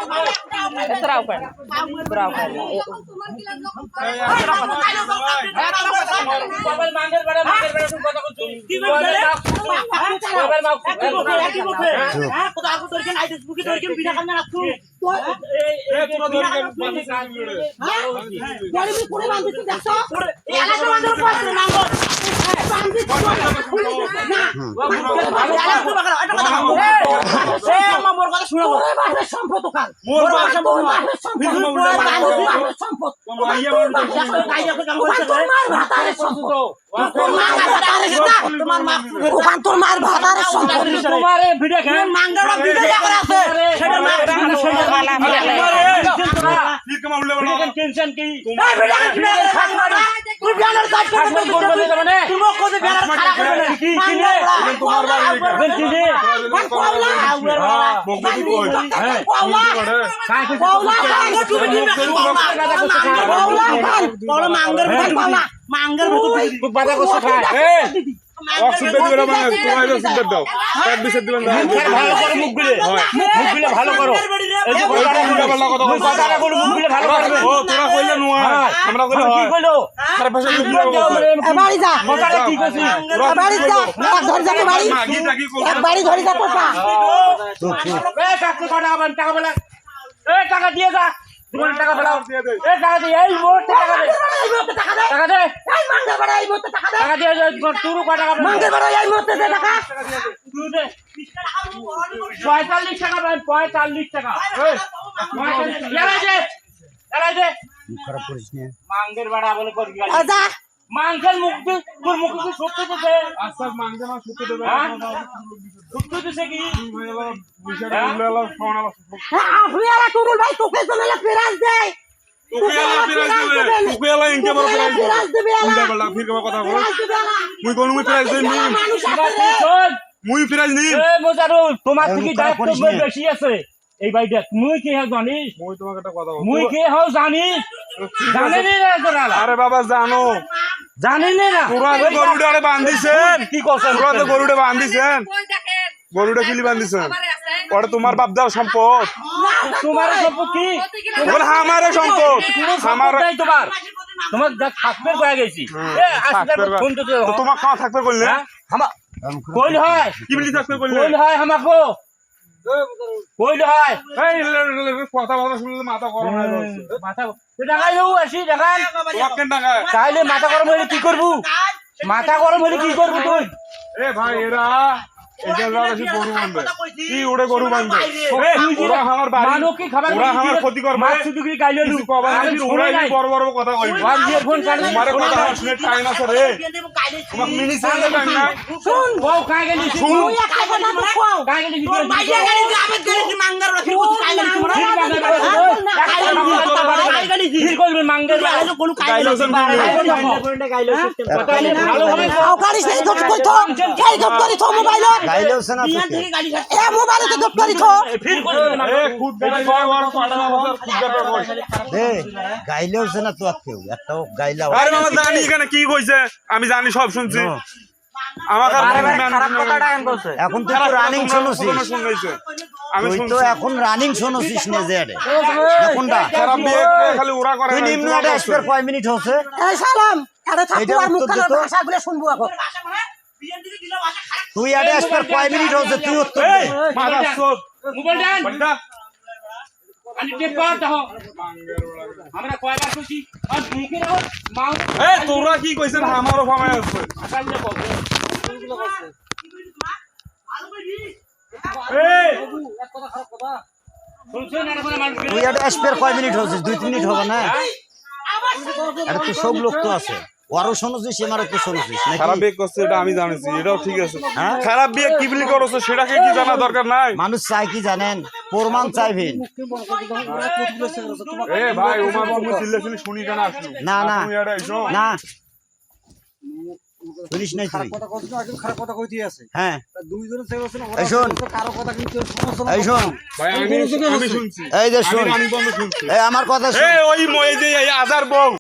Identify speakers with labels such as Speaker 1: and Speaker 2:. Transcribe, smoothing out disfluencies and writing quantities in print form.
Speaker 1: Terau kan? Terau kan? ভালো করো টাকা দিয়ে যা টাকা ফেলাও টাকা দিয়ে এই মুহূর্তে টাকা দে টাকা দে টাকা দিয়ে তুরু কয় টাকা 45 টাকা ভাই 45 টাকা
Speaker 2: খারাপ করিস না
Speaker 1: মাঙ্গের বাড়া বলে করি মাংসের মুখ তোর মুখে কি সত্যি দিতে আচ্ছা মাংসে না সত্যি দেবে সত্যি দিছে কি বিষয়টা বললা ফোন
Speaker 3: আফরিয়ালা টুরুল ভাই তোকে চলে ফেরাজ দেয়
Speaker 1: তোমার থেকে দায়িত্ব বেশি আছে এই ভাইটা মুই কি জানিস
Speaker 4: মুই তোমাকে একটা কথা বলবো
Speaker 1: মুই কি হও জানিস জানেনি না তোরা
Speaker 4: আরে বাবা জানো
Speaker 1: জানেনি না
Speaker 4: তোরা তো গরুটারে বাঁধিছেন
Speaker 1: কি করছেন
Speaker 4: তোরা তো গরুটা বাঁধিছেন গরুটা কিলি বাঁধিছেন ওটা তোমার বাপ দাও সম্পদ
Speaker 1: তোমার সম্পদ কি
Speaker 4: বল আমারে সম্পদ আমার
Speaker 1: তোমার তোমার যা থাকবে কয়ে গেছি ফোন তো
Speaker 4: তোমার খাওয়া থাকবে কইলে
Speaker 1: আমা কইল হয়
Speaker 4: কি বলি থাকবে কইলে
Speaker 1: কইল হয় আমাকো কইল হয়
Speaker 4: এই কথা বলা শুনলে মাথা গরম হয়ে যাচ্ছে
Speaker 1: মাথা টাকা দেও আসি দেখান
Speaker 4: তোমার কেন টাকা
Speaker 1: তাইলে মাথা গরম হলে কি করব মাথা গরম হলে কি করব তুই
Speaker 4: এ ভাই এরা এটা রাশি গরু বাঁধবে কি ওরে গরু বাঁধবে ওরা আমার বাড়ি
Speaker 1: মানো কি খাবার
Speaker 4: ওরা আমার ক্ষতি করবে
Speaker 1: মাছ শুধু কি গাইলে লু
Speaker 4: কবাসি ওরা বড় বড় কথা কইবে
Speaker 1: আর ইয়ারফোন কানে
Speaker 4: তোমার কথা শুনে টাইম আছে রে তোমার মিনি সাইলে টাইম না
Speaker 1: শুন বউ কাই গেলি শুন কাই গেলি
Speaker 3: তোর মাইয়া গাড়ি যে আবেদ গাড়ি কি মাঙ্গার রাখি বুঝ কাইলে তোমরা
Speaker 1: কি করবে মাঙ্গের
Speaker 3: আলো কোন কাইলে
Speaker 1: ভালো হবে
Speaker 3: গাড়ি সেই গপ কই তো এই গপ করি তো মোবাইল
Speaker 2: গাইলেওছে না
Speaker 3: বিয়ান থেকে গাড়ি এ মোবাইলে তো গপ করি তো
Speaker 1: ফির করবে
Speaker 4: এ খুদ গাড়ি কয় বড় পাড়া বাজার খুদ গাড়ি কয়
Speaker 2: এ গাইলেওছে না তো কেউ একটাও গাইলাও
Speaker 4: আরে মামা জানি এখানে কি কইছে আমি জানি সব শুনছি আমার
Speaker 1: খারাপ কথাটা এম বলছে
Speaker 2: এখন তো রানিং শুনছিস
Speaker 4: শুনছে আমি
Speaker 2: তুই
Speaker 4: শুনছি
Speaker 2: তো এখন রানিং শুনছিস না যে কোনটা
Speaker 4: খারাপ বিয়ে খালি ওরা করে
Speaker 2: তুই নিম্ন একটা এক্সপার কয় মিনিট হচ্ছে
Speaker 3: এই সালাম আরে থাকু আর মুখ কালো ভাষাগুলো শুনবো এখন বিয়ান থেকে দিলা ভাষা খারাপ
Speaker 2: তুই একটা এক্সপার কয় মিনিট হচ্ছে তুই উত্তর দে
Speaker 4: মাথা সোদ
Speaker 1: মোবাইল দেন
Speaker 4: বড়া
Speaker 1: আমি টেপ করতে হ আমরা কয়বার খুশি আর মুখে রাখো মাউ
Speaker 4: এ তোরা কি কইছেন আমারও ফামায় আছে
Speaker 1: আকালে বল
Speaker 4: এই
Speaker 1: এক কথা খারাপ কথা শুনছেন না মানে মানুষ
Speaker 2: তুই একটা এক্সপার কয় মিনিট হচ্ছে 2-3 মিনিট হবে না আরে তো সব লোক তো আছে ওরও শুনছিস আমারও তো শুনছিস নাকি
Speaker 4: খারাপ বিয়ে করছে এটা আমি জানিছি এটাও ঠিক আছে খারাপ বিয়ে কি বলি করছে সেটাকে কি জানা দরকার নাই
Speaker 2: মানুষ চাই কি জানেন প্রমাণ চাইবেন
Speaker 4: এ ভাই ওমা তুমি চিল্লাচিল্লি শুনি কেন আসলো
Speaker 2: না না
Speaker 4: তুমি এটা এসো
Speaker 2: না শুনিস নাই তুই
Speaker 5: খারাপ কথা কইতে আছে
Speaker 2: হ্যাঁ
Speaker 5: দুইজনে থেকে আছে না
Speaker 2: এই শোন
Speaker 5: কারো কথা কিন্তু সমস্যা
Speaker 2: এই শোন
Speaker 4: ভাই আমি শুনছি
Speaker 2: এই যে শোন
Speaker 4: আমি শুনছি
Speaker 2: এই আমার কথা শোন
Speaker 4: এই ওই মই যে আজার বউ